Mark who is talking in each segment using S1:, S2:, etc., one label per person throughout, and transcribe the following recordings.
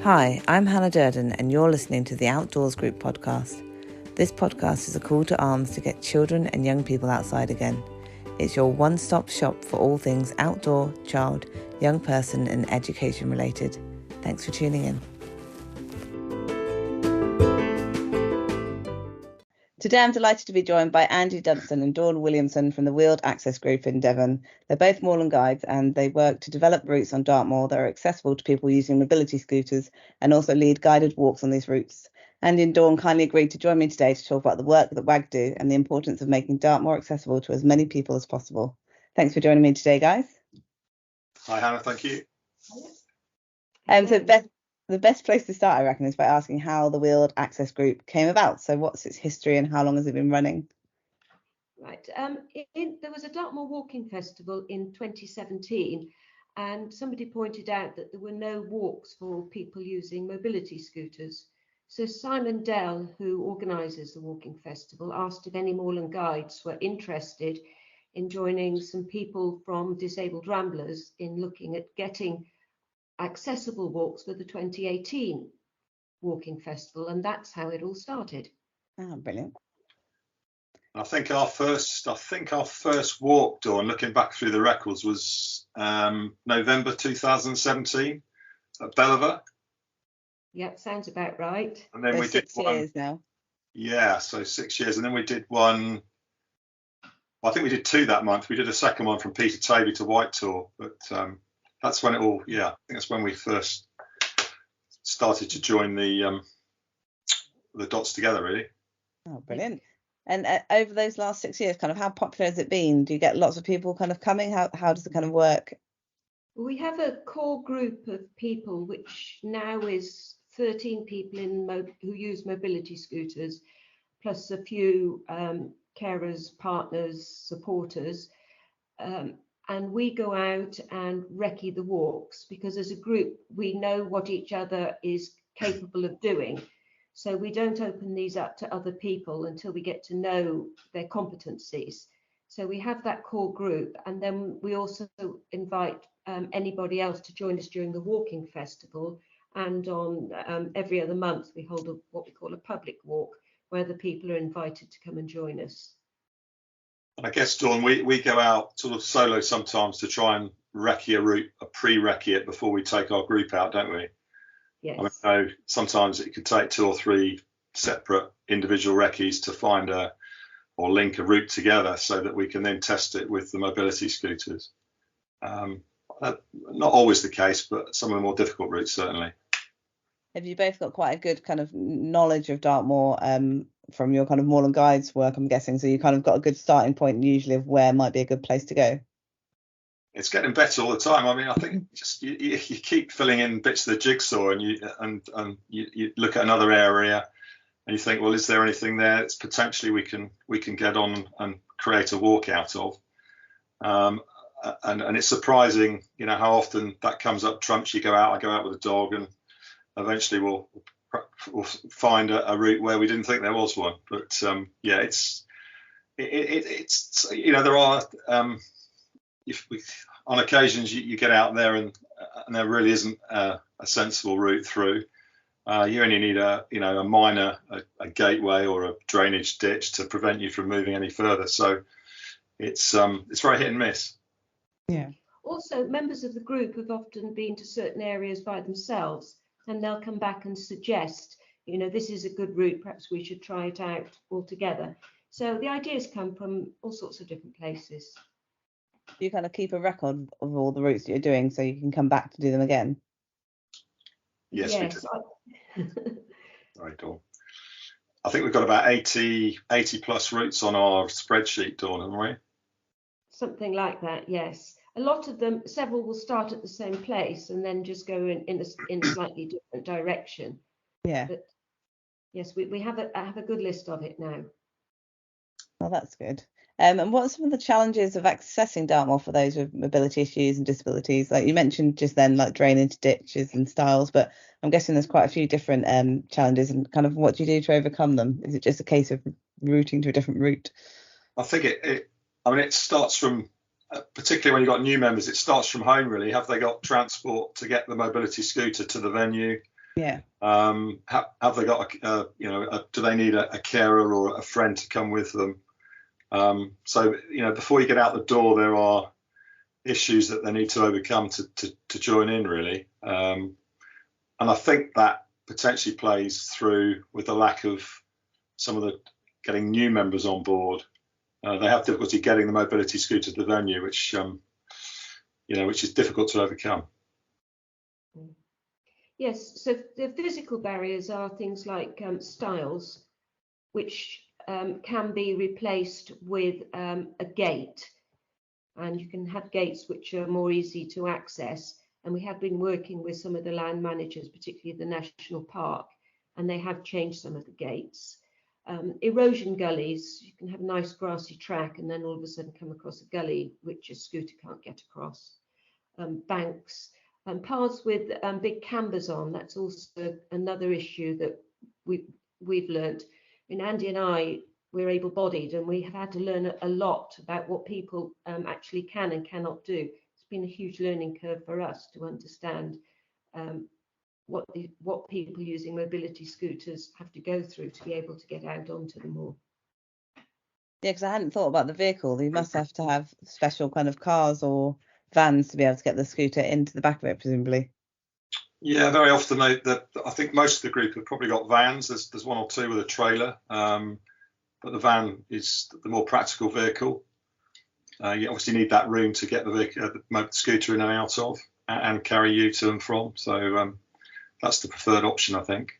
S1: Hi, I'm Hannah Durden and you're listening to the Outdoors Group podcast. This podcast is a call to arms to get children and young people outside again. It's your one-stop shop for all things outdoor, child, young person and education related. Thanks for tuning in. Today I'm delighted to be joined by Andy Dunstan and Dawn Williamson from the Wheeled Access Group in Devon. They're both moorland guides and they work to develop routes on Dartmoor that are accessible to people using mobility scooters and also lead guided walks on these routes. Andy and Dawn kindly agreed to join me today to talk about the work that WAG do and the importance of making Dartmoor accessible to as many people as possible. Thanks for joining me today, guys.
S2: Hi, Hannah. Thank you.
S1: The best place to start, I reckon, is by asking how the Wheeled Access Group came about. So what's its history and how long has it been running?
S3: Right. There was a Dartmoor Walking Festival in 2017, and somebody pointed out that there were no walks for people using mobility scooters. So Simon Dell, who organises the Walking Festival, asked if any moorland guides were interested in joining some people from Disabled Ramblers in looking at getting accessible walks for the 2018 Walking Festival, and that's how it all started.
S1: Oh, brilliant.
S2: I think our first walk, Dawn, looking back through the records, was November 2017 at Belvoir.
S3: Yeah, sounds about right.
S2: And then we did
S1: 6 years now.
S2: Yeah, so 6 years, and then we did one. Well, I think we did two that month. We did a second one from Peter Tavey to White Tor, but that's when it all. Yeah, I think that's when we first started to join the dots together, really.
S1: Oh, brilliant. And over those last 6 years, kind of how popular has it been? Do you get lots of people kind of coming? How does it kind of work?
S3: We have a core group of people, which now is 13 people who use mobility scooters, plus a few carers, partners, supporters. And we go out and recce the walks because as a group, we know what each other is capable of doing. So we don't open these up to other people until we get to know their competencies. So we have that core group, and then we also invite anybody else to join us during the walking festival. And on every other month, we hold what we call a public walk, where the people are invited to come and join us.
S2: I guess, Dawn, we go out sort of solo sometimes to try and recce a route, pre-recce it before we take our group out, don't we?
S3: Yes.
S2: I know sometimes it could take 2 or 3 separate individual recce's to find or link a route together so that we can then test it with the mobility scooters. Not always the case, but some of the more difficult routes, certainly.
S1: Have you both got quite a good kind of knowledge of Dartmoor from your kind of moorland guides work, I'm guessing? So you kind of got a good starting point usually of where might be a good place to go.
S2: It's getting better all the time. I mean, I think just you keep filling in bits of the jigsaw, and you look at another area, and you think, well, is there anything there that's potentially we can get on and create a walk out of? And it's surprising, how often that comes up trumps. I go out with a dog, and eventually we'll find a route where we didn't think there was one. But it's there are on occasions you get out there and there really isn't a sensible route through. You only need a minor gateway or a drainage ditch to prevent you from moving any further. So it's very hit and miss.
S1: Yeah.
S3: Also, members of the group have often been to certain areas by themselves, and they'll come back and suggest, this is a good route, perhaps we should try it out all together. So the ideas come from all sorts of different places.
S1: You kind of keep a record of all the routes that you're doing so you can come back to do them again?
S2: Yes. We do. Very cool. I think we've got about 80 plus routes on our spreadsheet, Dawn, haven't we?
S3: Something like that, yes. A lot of them, several will start at the same place and then just go in a slightly different direction.
S1: Yeah.
S3: But yes, we have a good list of it now.
S1: Well, that's good. And what are some of the challenges of accessing Dartmoor for those with mobility issues and disabilities? Like you mentioned just then, like drainage ditches and stiles, but I'm guessing there's quite a few different challenges, and kind of what do you do to overcome them? Is it just a case of routing to a different route?
S2: I think it starts from, particularly when you've got new members, it starts from home really. Have they got transport to get the mobility scooter to the venue?
S1: Yeah.
S2: Have they got do they need a carer or a friend to come with them? So before you get out the door, there are issues that they need to overcome to join in, really. And I think that potentially plays through with the lack of some of the getting new members on board. They have difficulty getting the mobility scooter to the venue, which is difficult to overcome.
S3: Yes, so the physical barriers are things like stiles, which can be replaced with a gate, and you can have gates which are more easy to access. And we have been working with some of the land managers, particularly the national park, and they have changed some of the gates. Erosion gullies, you can have a nice grassy track and then all of a sudden come across a gully which a scooter can't get across. Banks and paths with big cambers on, that's also another issue that we've learnt. Andy and I, we're able-bodied, and we have had to learn a lot about what people actually can and cannot do. It's been a huge learning curve for us to understand what people using mobility scooters have to go through to be able to get out onto the moor.
S1: Yeah, because I hadn't thought about the vehicle. You must have to have special kind of cars or vans to be able to get the scooter into the back of it, presumably.
S2: Yeah, very often I think most of the group have probably got vans. There's one or two with a trailer, but the van is the more practical vehicle. You obviously need that room to get the scooter in and out of, and carry you to and from. So that's the preferred option, I think.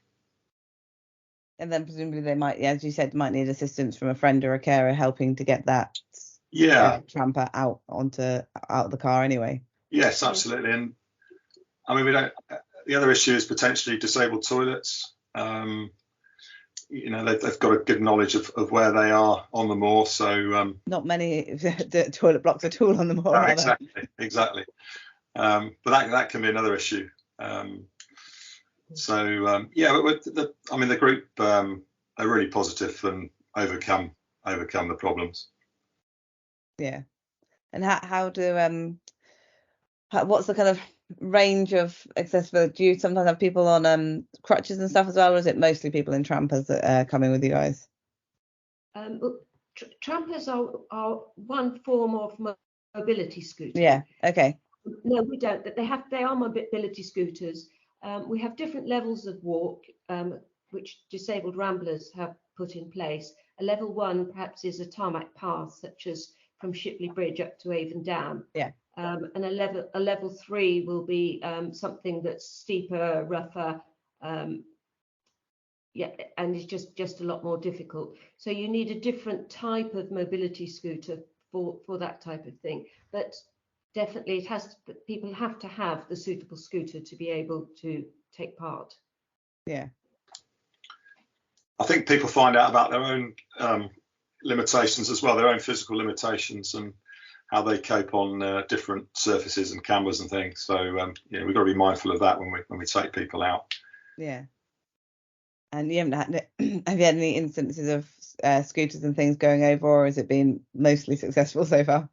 S1: And then presumably they might, as you said, might need assistance from a friend or a carer helping to get that tramper out of the car anyway.
S2: Yes, absolutely. And I mean, the other issue is potentially disabled toilets. They've got a good knowledge of where they are on the moor, so
S1: not many toilet blocks at all on the moor.
S2: Exactly. But that can be another issue. The group are really positive and overcome the problems.
S1: Yeah. And how do what's the kind of range of accessibility? Do you sometimes have people on crutches and stuff as well, or is it mostly people in trampers that are coming with you guys?
S3: Trampers are one form of mobility scooter.
S1: Yeah. Okay.
S3: No, we don't. They are mobility scooters. We have different levels of walk, which disabled ramblers have put in place. A level 1 perhaps is a tarmac path, such as from Shipley Bridge up to Avon Dam.
S1: Yeah.
S3: And a level 3 will be something that's steeper, rougher, and it's just a lot more difficult. So you need a different type of mobility scooter for that type of thing. But definitely people have to have the suitable scooter to be able to take part.
S1: Yeah.
S2: I think people find out about their own limitations as well, their own physical limitations, and how they cope on different surfaces and cameras and things. So we've got to be mindful of that when we take people out.
S1: Yeah. And you haven't have you had any instances of scooters and things going over, or has it been mostly successful so far?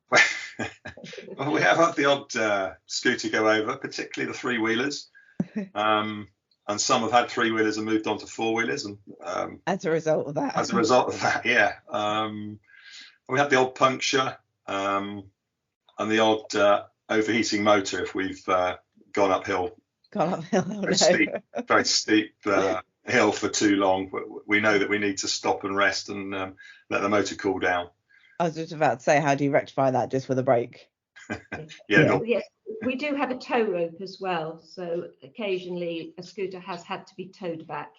S2: Well, we have had the odd scooter go over, particularly the three-wheelers. And some have had three-wheelers and moved on to four-wheelers. And
S1: as a result of that,
S2: yeah. We had the odd puncture and the odd overheating motor if we've gone uphill. Very steep hill for too long. We know that we need to stop and rest and let the motor cool down.
S1: I was just about to say, how do you rectify that just with a brake?
S3: Yes, we do have a tow rope as well. So occasionally a scooter has had to be towed back.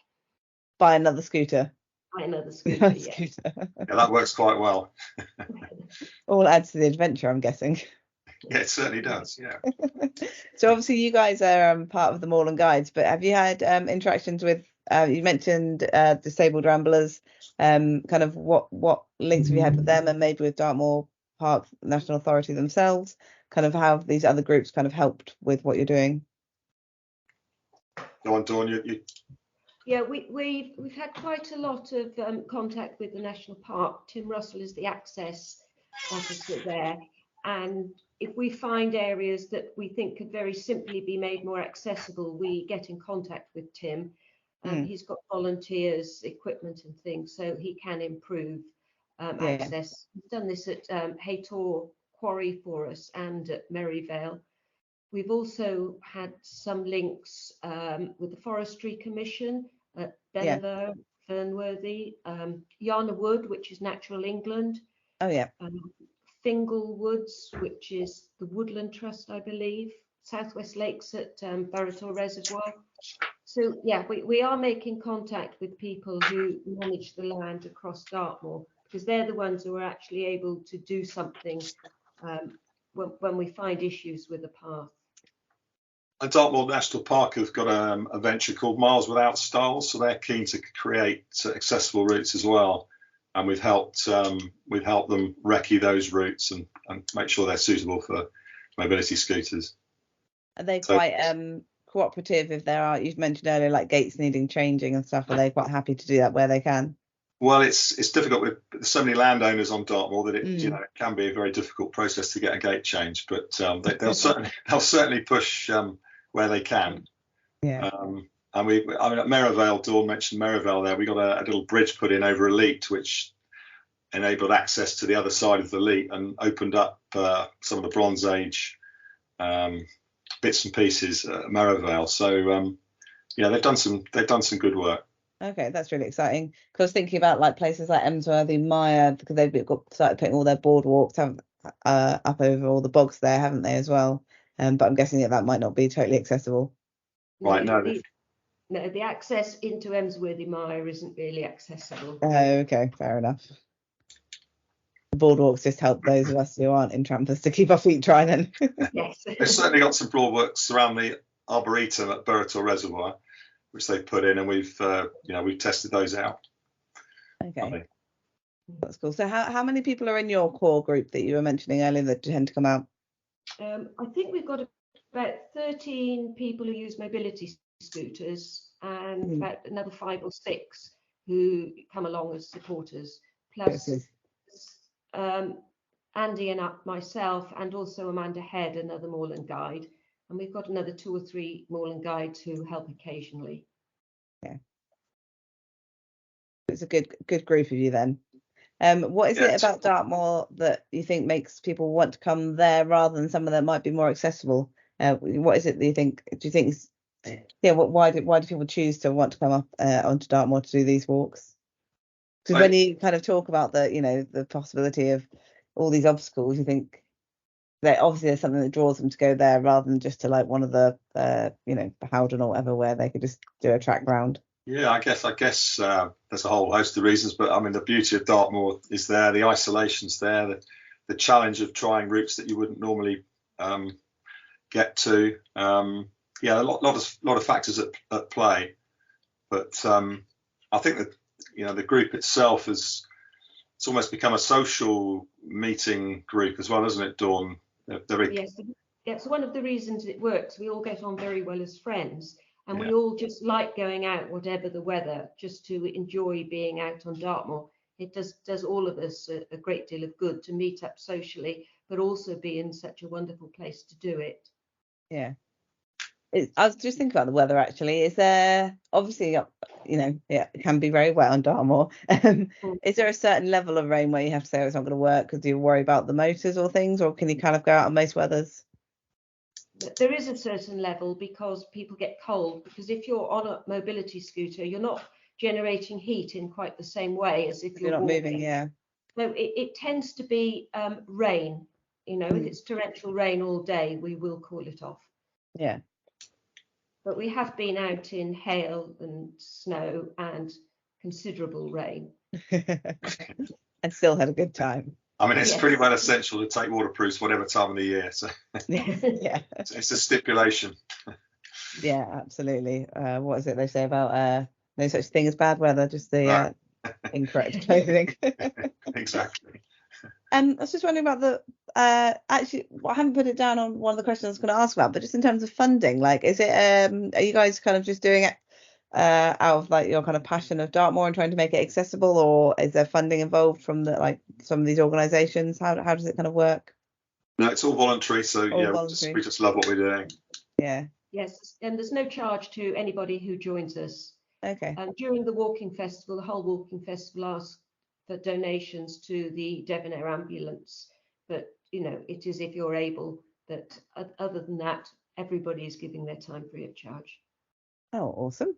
S1: By another scooter?
S3: By another scooter,
S2: yeah, that works quite well.
S1: All adds to the adventure, I'm guessing.
S2: Yeah, it certainly does, yeah.
S1: So obviously you guys are part of the Moorland Guides, but have you had interactions with, you mentioned disabled ramblers, kind of what links have you had with them, and maybe with Dartmoor Park National Authority themselves, kind of how have these other groups kind of helped with what you're doing?
S2: Go on, Dawn, you...
S3: Yeah, we've had quite a lot of contact with the National Park. Tim Russell is the access officer there, and if we find areas that we think could very simply be made more accessible, we get in contact with Tim. He's got volunteers, equipment and things, so he can improve access. He's done this at Haytor Quarry for us and at Merivale. We've also had some links with the Forestry Commission at Benaver, Fernworthy, Yarna Wood, which is Natural England.
S1: Oh, yeah.
S3: Fingal Woods, which is the Woodland Trust, I believe. Southwest Lakes at Burrator Reservoir. So, yeah, we are making contact with people who manage the land across Dartmoor, because they're the ones who are actually able to do something when we find issues with a path.
S2: And Dartmoor National Park have got a venture called Miles Without Style, so they're keen to create accessible routes as well. And we've helped them recce those routes and make sure they're suitable for mobility scooters.
S1: Are they quite cooperative if there are, you've mentioned earlier, like gates needing changing and stuff? Are they quite happy to do that where they can?
S2: Well, it's difficult with so many landowners on Dartmoor that it can be a very difficult process to get a gate change, but they'll certainly push where they can.
S1: Yeah.
S2: And at Merivale, Dawn mentioned Merivale there, we got a little bridge put in over a leat, which enabled access to the other side of the leat and opened up some of the Bronze Age bits and pieces at Merivale. So they've done some good work.
S1: Okay, that's really exciting. Because I was thinking about like places like Emsworthy, Mire, because they've started putting all their boardwalks up over all the bogs there, haven't they, as well? But I'm guessing that might not be totally accessible.
S2: Right, no.
S3: The access into Emsworthy Mire isn't really accessible.
S1: Oh, okay, fair enough. The boardwalks just help those of us who aren't in trampers to keep our feet dry then.
S3: Yes.
S2: They've certainly got some boardwalks around the Arboretum at Burrator Reservoir, which they put in, and we've tested those out.
S1: Okay, that's cool. So how many people are in your core group that you were mentioning earlier that tend to come out?
S3: I think we've got about 13 people who use mobility scooters and about another 5 or 6 who come along as supporters, plus Andy and myself, and also Amanda Head, another moorland guide. And we've got another 2 or 3 moorland guides who help occasionally.
S1: Yeah. It's a good group of you then. What is it about Dartmoor that you think makes people want to come there rather than some of them might be more accessible? What is it that you think? Do you think? Why do people choose to want to come up onto Dartmoor to do these walks? Because when you kind of talk about the possibility of all these obstacles, you think that obviously there's something that draws them to go there rather than just to like one of the Howden or whatever where they could just do a track round.
S2: Yeah, I guess there's a whole host of reasons, but I mean the beauty of Dartmoor is there, the isolation's there, the challenge of trying routes that you wouldn't normally get to. A lot of factors at play, but I think that the group itself it's almost become a social meeting group as well, isn't it, Dawn?
S3: Yes, it's one of the reasons it works. We all get on very well as friends. And we all just like going out, whatever the weather, just to enjoy being out on Dartmoor. It does all of us a great deal of good to meet up socially, but also be in such a wonderful place to do it.
S1: Yeah. I was just thinking about the weather, actually. Is there, obviously, it can be very wet on Dartmoor. Is there a certain level of rain where you have to say, it's not going to work because you worry about the motors or things, or can you kind of go out on most weathers?
S3: There is a certain level because people get cold, because if you're on a mobility scooter, you're not generating heat in quite the same way as if you're
S1: not
S3: walking.
S1: Moving, yeah.
S3: So it tends to be rain. If it's torrential rain all day, we will call it off.
S1: Yeah.
S3: But we have been out in hail and snow and considerable rain.
S1: And still had a good time.
S2: I mean, it's pretty well essential to take waterproofs whatever time of the year. So
S1: yeah,
S2: it's a stipulation.
S1: Yeah, absolutely. What is it they say about no such thing as bad weather, just the incorrect clothing.
S2: Exactly.
S1: I was just wondering about the actually, I haven't put it down on one of the questions I was going to ask about, but just in terms of funding, like, is it are you guys kind of just doing it out of like your kind of passion of Dartmoor and trying to make it accessible, or is there funding involved from some of these organisations? How does it kind of work?
S2: No, it's all voluntary. So
S1: All
S2: yeah,
S1: voluntary.
S2: we just love what we're doing.
S1: Yeah.
S3: Yes, and there's no charge to anybody who joins us.
S1: Okay.
S3: And during the walking festival, the whole walking festival asks for donations to the Devon Air Ambulance. But, you know, it is if you're able, but other than that, everybody is giving their time free of charge.
S1: Oh, awesome.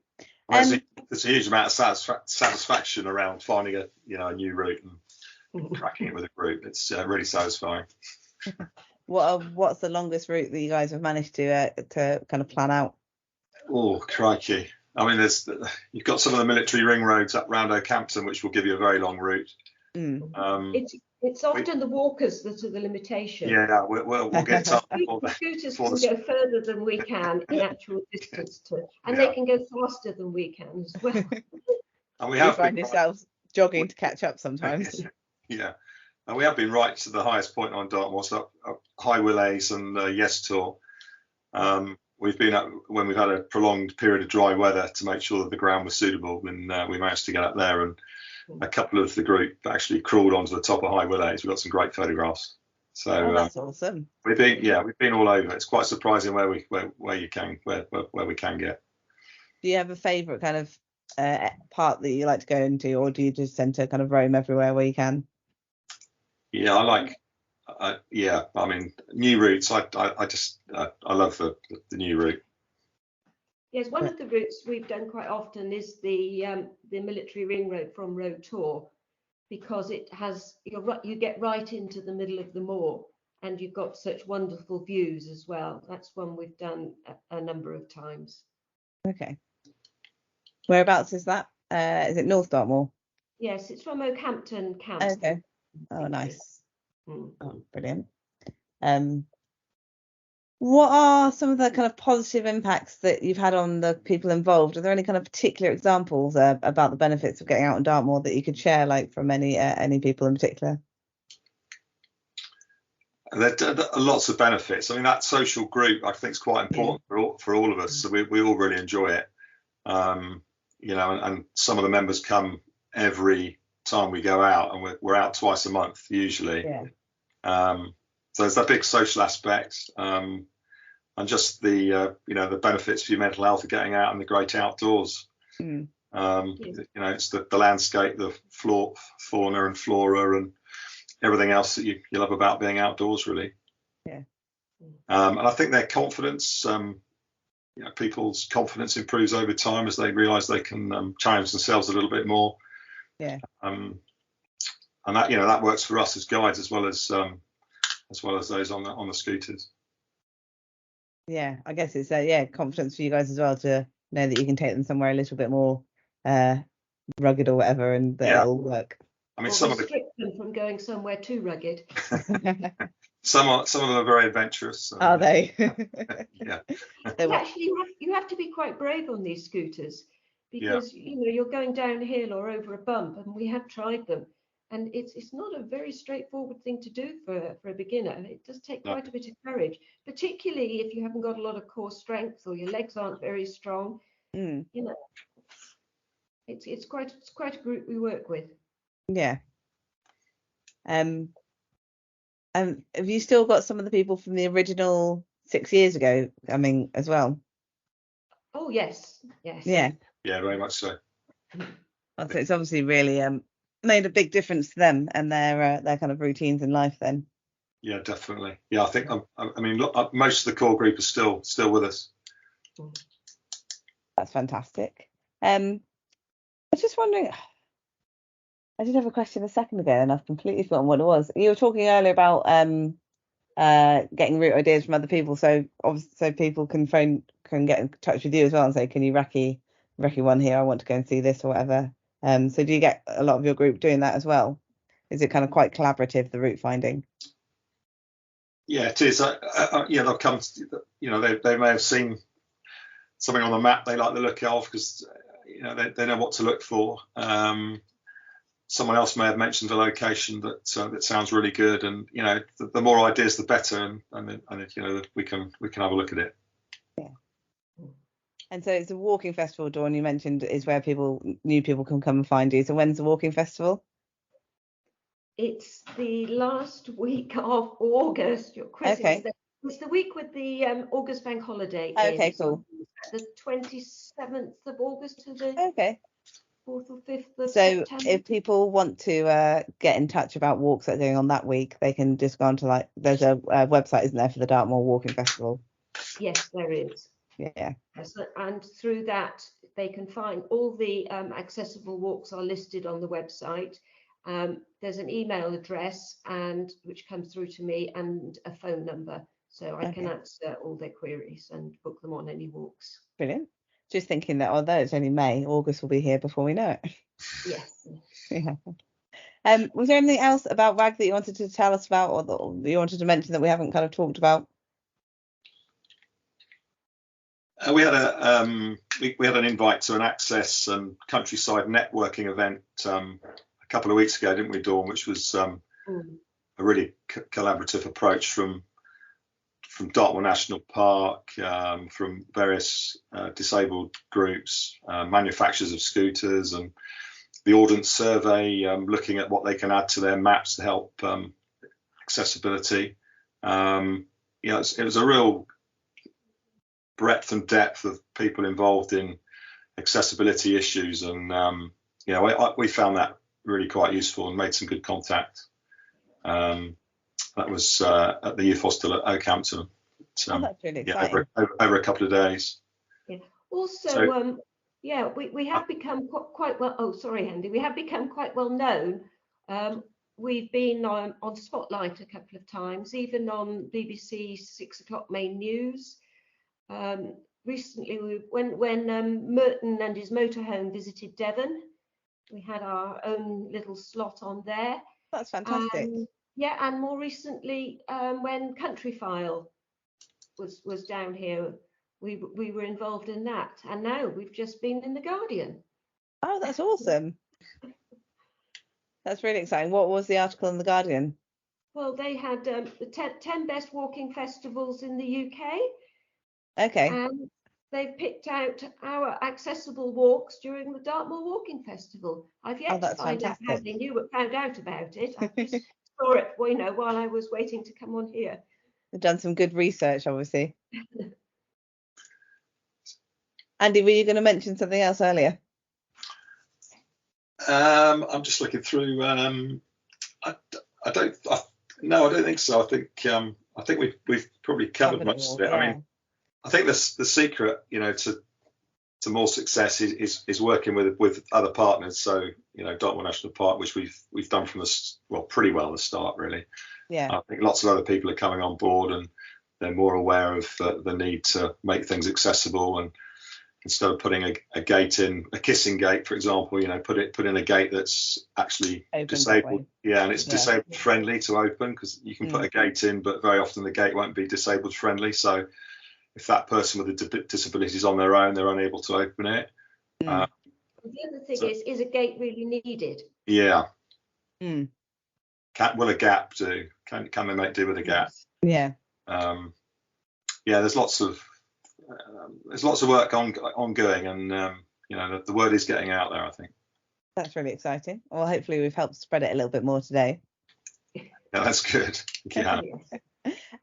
S2: There's a huge amount of satisfaction around finding a new route and cracking it with a group. It's really satisfying.
S1: What's the longest route that you guys have managed to kind of plan out?
S2: Oh, crikey. I mean, you've got some of the military ring roads up round Oakhampton, which will give you a very long route.
S3: It's often the walkers that are the limitation.
S2: Yeah, we'll get to
S3: the scooters can go further than we can in actual distance and they can go faster than we can as well.
S2: And
S1: you find yourselves jogging to catch up sometimes.
S2: Yeah, and we have been right to the highest point on Dartmoor, so up High Willets and Yes Tor. We've been up when we've had a prolonged period of dry weather to make sure that the ground was suitable, and we managed to get up there. And a couple of the group actually crawled onto the top of High Willets. We've got some great photographs. So
S1: that's awesome.
S2: We've been all over. It's quite surprising where we can get.
S1: Do you have a favourite kind of part that you like to go into, or do you just tend to kind of roam everywhere where you can?
S2: Yeah, I like. I mean, new routes. I love the new route.
S3: Yes, one of the routes we've done quite often is the military ring road from Road Tour, because it has you get right into the middle of the moor and you've got such wonderful views as well. That's one we've done a number of times.
S1: Okay. Whereabouts is that? Is it North Dartmoor?
S3: Yes, it's from Oakhampton Council.
S1: Okay. Oh, nice. Oh, brilliant. What are some of the kind of positive impacts that you've had on the people involved? Are there any kind of particular examples about the benefits of getting out on Dartmoor that you could share, like from any people in particular?
S2: There are lots of benefits. I mean, that social group I think is quite important for all of us. So we all really enjoy it. And some of the members come every time we go out, and we're out twice a month usually. So there's that big social aspect, and just the the benefits for your mental health of getting out in the great outdoors. It's the landscape, the fauna and flora, and everything else that you love about being outdoors, really. And I think their confidence, people's confidence improves over time as they realise they can challenge themselves a little bit more. And that works for us as guides as well as those on the scooters.
S1: Yeah, I guess it's confidence for you guys as well to know that you can take them somewhere a little bit more rugged or whatever, and that it'll work.
S2: I mean,
S3: restrict them from going somewhere too rugged.
S2: Some of them are very adventurous.
S1: Are they?
S3: Actually, you have to be quite brave on these scooters, because you're going downhill or over a bump, and we have tried them, and it's not a very straightforward thing to do for a beginner. It does take quite a bit of courage, particularly if you haven't got a lot of core strength or your legs aren't very strong. It's quite a group we work with.
S1: Yeah. Have you still got some of the people from the original 6 years ago coming as well?
S3: Oh yes.
S2: Yeah, very much so.
S1: So it's obviously really made a big difference to them and their kind of routines in life then.
S2: Yeah, definitely. Yeah, I think look, most of the core group is still with us.
S1: That's fantastic. I was just wondering, I did have a question a second ago and I've completely forgotten what it was. You were talking earlier about getting route ideas from other people, so people can get in touch with you as well and say, can you recce one here, I want to go and see this or whatever. So do you get a lot of your group doing that as well? Is it kind of quite collaborative, the route finding?
S2: Yeah, it is. They'll come, they may have seen something on the map they like the look of, because they know what to look for. Someone else may have mentioned a location that sounds really good, and the more ideas the better, and we can have a look at it.
S1: Yeah. And so it's a walking festival, Dawn, you mentioned, is where new people can come and find you. So when's the walking festival?
S3: It's the last week of August. You're quizzing
S1: Okay.
S3: us. It's the week with the August bank holiday
S1: Okay,
S3: in.
S1: cool.
S3: The 27th of August to the
S1: Okay.
S3: 4th or 5th of
S1: So
S3: September.
S1: if people want to get in touch about walks that are going on that week, they can just go onto there's a website, isn't there, for the Dartmoor Walking Festival?
S3: Yes, there is.
S1: Yeah.
S3: Yes, and through that they can find all the accessible walks are listed on the website. There's an email address which comes through to me, and a phone number, so I can answer all their queries and book them on any walks.
S1: Brilliant. Just thinking that although it's only May, August will be here before we know it.
S3: Yes.
S1: Yeah. Was there anything else about WAG that you wanted to tell us about, or that you wanted to mention that we haven't kind of talked about?
S2: We had an invite to an Access and Countryside networking event a couple of weeks ago, didn't we, Dawn? Which was a really collaborative approach from Dartmoor National Park, from various disabled groups, manufacturers of scooters, and the Ordnance Survey, looking at what they can add to their maps to help accessibility. It was a real breadth and depth of people involved in accessibility issues, and we found that really quite useful and made some good contact. That was at the youth hostel at Oakhampton.
S1: That's really exciting.
S2: Over a couple of days.
S3: Yeah. Also, we have become quite well. Oh, sorry, Andy. We have become quite well known. We've been on Spotlight a couple of times, even on BBC 6 o'clock main news. Recently, when Merton and his motorhome visited Devon, we had our own little slot on there.
S1: That's fantastic.
S3: And more recently, when Countryfile was down here, we were involved in that, and now we've just been in the Guardian.
S1: Oh, that's awesome. That's really exciting. What was the article in the Guardian?
S3: Well, they had the 10 best walking festivals in the UK.
S1: Okay.
S3: And they've picked out our accessible walks during the Dartmoor Walking Festival. I've yet to find out how they found out about it. I just saw it, while I was waiting to come on here.
S1: They've done some good research, obviously. Andy, were you going to mention something else earlier?
S2: I'm just looking through. I don't think so. I think we've probably covered most of it. Yeah. I mean, I think the secret, to more success is working with other partners. So, Dartmoor National Park, which we've done from pretty well at the start, really.
S1: Yeah.
S2: I think lots of other people are coming on board, and they're more aware of the need to make things accessible. And instead of putting a kissing gate, for example, put in a gate that's actually
S1: open
S2: disabled. Yeah, and it's disabled friendly to open, because you can put a gate in, but very often the gate won't be disabled friendly. So if that person with a disability is on their own, they're unable to open it.
S3: The other thing is a gate really needed?
S2: Yeah. Will a gap do? Can they make do with a gap?
S1: Yeah.
S2: There's lots of work ongoing, and the word is getting out there, I think.
S1: That's really exciting. Well, hopefully we've helped spread it a little bit more today.
S2: Yeah, that's good. Yeah.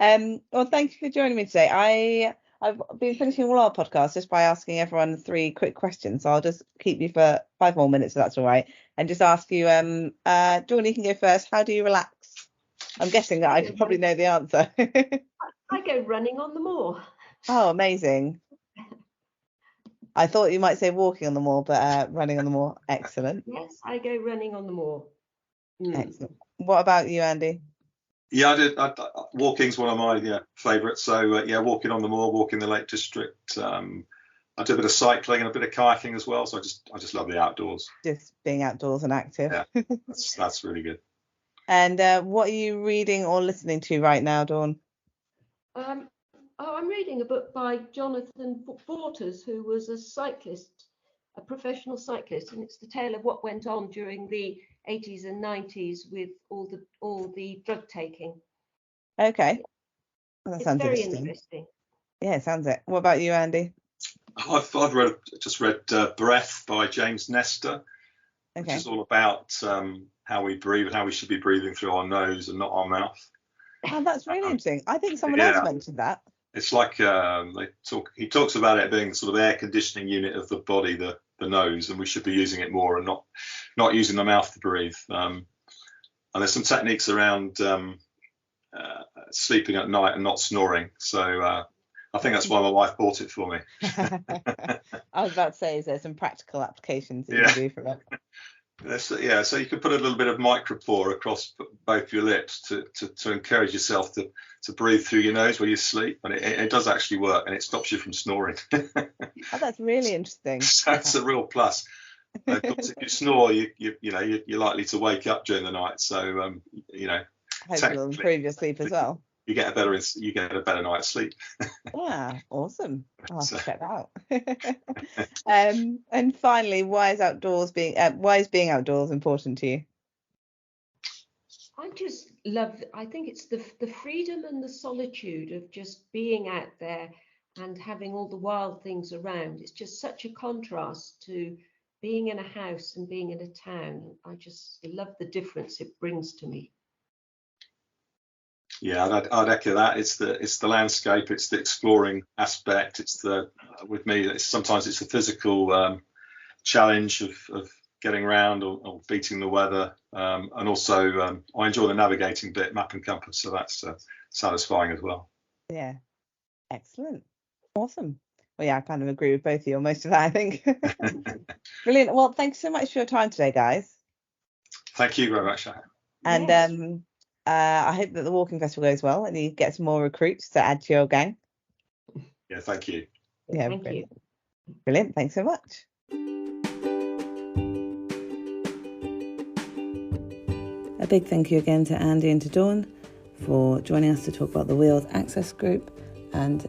S1: Well, thank you for joining me today. I've been finishing all our podcasts just by asking everyone 3 quick questions. So I'll just keep you for 5 more minutes, if that's all right, and just ask you, Dawn, you can go first. How do you relax? I'm guessing that I probably know the answer.
S3: I go running on the moor.
S1: Oh, amazing. I thought you might say walking on the moor, but running on the moor, excellent.
S3: Yes, I go running on the moor.
S1: Excellent. What about you, Andy?
S2: Yeah, walking's one of my favourites. So walking on the moor, walking the Lake District. I do a bit of cycling and a bit of kayaking as well. So I just love the outdoors.
S1: Just being outdoors and active.
S2: Yeah, that's really good.
S1: And what are you reading or listening to right now, Dawn?
S3: I'm reading a book by Jonathan Waters, who was a professional cyclist, and it's the tale of what went on during the 80s and 90s with all the drug taking.
S1: Okay. Well, that sounds
S3: very
S1: interesting. Yeah, it sounds it. What about you, Andy?
S2: I've just read Breath by James Nestor, which is all about how we breathe and how we should be breathing through our nose and not our mouth.
S1: Oh, that's really interesting. I think someone
S2: Yeah.
S1: else mentioned that.
S2: It's like he talks about it being the sort of air conditioning unit of the body, the nose, and we should be using it more and not using the mouth to breathe. And there's some techniques around sleeping at night and not snoring. So I think that's why my wife bought it for me.
S1: I was about to say, is there some practical applications that you can do for it?
S2: Yeah, so you could put a little bit of micropore across both your lips to encourage yourself to breathe through your nose while you sleep, and it does actually work, and it stops you from snoring.
S1: Oh, that's really interesting.
S2: So that's a real plus. Of course, if you snore, you're likely to wake up during the night. So
S1: Hopefully it'll improve your sleep as well.
S2: You get a better night's sleep.
S1: Yeah, awesome. I'll have to check that out. And finally, why is being outdoors important to you?
S3: I think it's the freedom and the solitude of just being out there and having all the wild things around. It's just such a contrast to being in a house and being in a town. I just love the difference it brings to me.
S2: Yeah, I'd echo that. It's the landscape, it's the exploring aspect. With me, sometimes it's the physical challenge of getting around or beating the weather, and also I enjoy the navigating bit, map and compass. So that's satisfying as well.
S1: Yeah, excellent, awesome. Well, yeah, I kind of agree with both of you on most of that, I think. Brilliant. Well, thanks so much for your time today, guys.
S2: Thank you very much.
S1: And
S3: Yes.
S1: I hope that the walking festival goes well and you get some more recruits to add to your gang.
S2: Yeah, thank you.
S1: Yeah,
S3: Thank you.
S1: Brilliant. Thanks so much. A big thank you again to Andy and to Dawn for joining us to talk about the Wheeled Access Group and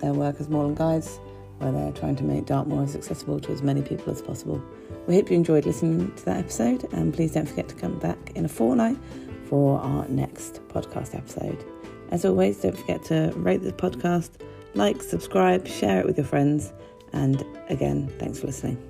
S1: their work as Moorland Guides, where they're trying to make Dartmoor as accessible to as many people as possible. We hope you enjoyed listening to that episode, and please don't forget to come back in a fortnight for our next podcast episode. As always, don't forget to rate the podcast, like, subscribe, share it with your friends, and again, thanks for listening.